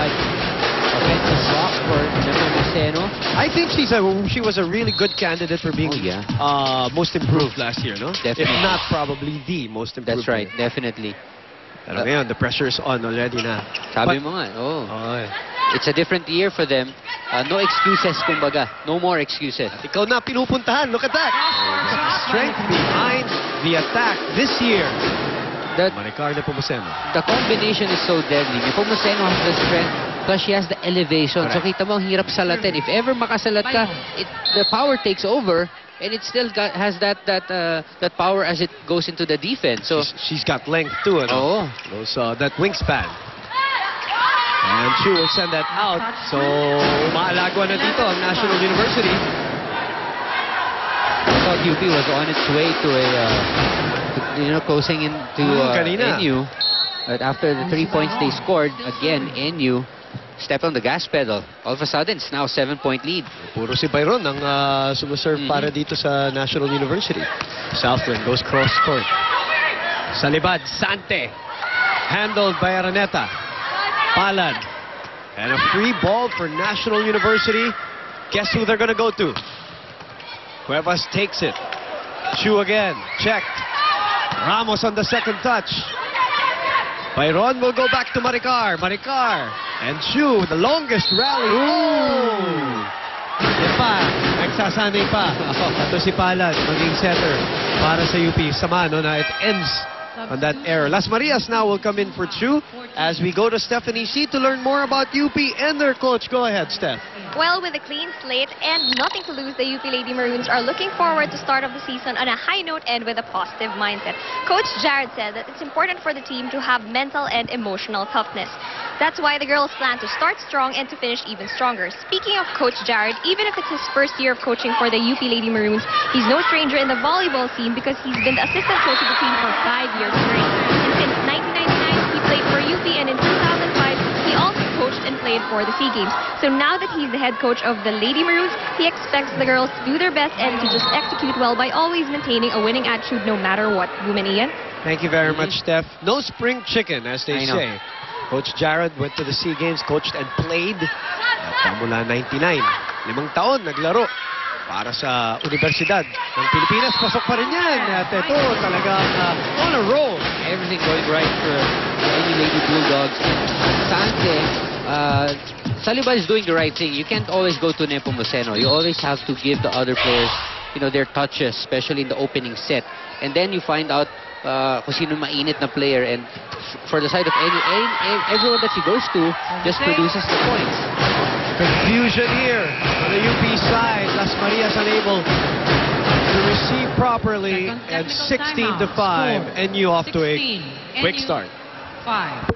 like offensive block for Nepomuceno. I think she was a really good candidate for being most improved last year, no? Definitely. If not probably the most improved. That's right, definitely. Pero ngayon, the pressure is on already na. Sabi mo nga, it's a different year for them. No excuses, kumbaga. No more excuses. Ikaw na pinupuntahan. Look at that. Strength behind the attack this year. Maricar Nepomuceno. The combination is so deadly. Nepomuceno has the strength, plus she has the elevation. Correct. So kita mo, ang hirap salatin. If ever makasalat ka, the power takes over. And it still has that power as it goes into the defense. So she's got length too. Oh. That wingspan. And she will send that out. So maalagwa na dito ang National University. I thought UP was on its way to closing into NU. But after the 3 points they scored, again NU stepped on the gas pedal. All of a sudden, it's now a 7-point lead. Puro si Byron ang sumuserve para dito sa National University. Southland goes cross court. Sa libad, Sante. Handled by Araneta. Palad. And a free ball for National University. Guess who they're gonna go to? Cuevas takes it. Chu again. Checked. Ramos on the second touch. Byron will go back to Maricar. Maricar. And Chu, the longest rally. Ooh! Nagsasanay pa. Ito si Palad, maging setter para sa UP. Sama, no, na it ends on that error. Las Marias now will come in for Chu as we go to Stephanie C to learn more about UP and their coach. Go ahead, Steph. Well, with a clean slate and nothing to lose, the UP Lady Maroons are looking forward to start of the season on a high note and with a positive mindset. Coach Jared said that it's important for the team to have mental and emotional toughness. That's why the girls plan to start strong and to finish even stronger. Speaking of Coach Jared, even if it's his first year of coaching for the UP Lady Maroons, he's no stranger in the volleyball scene because he's been the assistant coach of the team for 5 years straight. And since 1999, he played for UP, and in 2005, he also coached and played for the SEA Games. So now that he's the head coach of the Lady Maroons, he expects the girls to do their best and to just execute well by always maintaining a winning attitude no matter what. Woman Ian? Thank you very much, Steph. No spring chicken, as they say. Coach Jared went to the SEA Games, coached and played at mula 99. 5 taon naglaro para sa Universidad ng Pilipinas. Pasok pa rin yan. At ito talagang on a roll. Everything going right for any Lady Bulldogs. Sante, Saliba is doing the right thing. You can't always go to Nepomuceno. You always have to give the other players, their touches, especially in the opening set. And then you find out kung sino mainit na player, and for the side of everyone that she goes to just produces the points. Confusion here on the UP side. Las Marias unable to receive properly, and 16-5. NU off to a quick start. 5.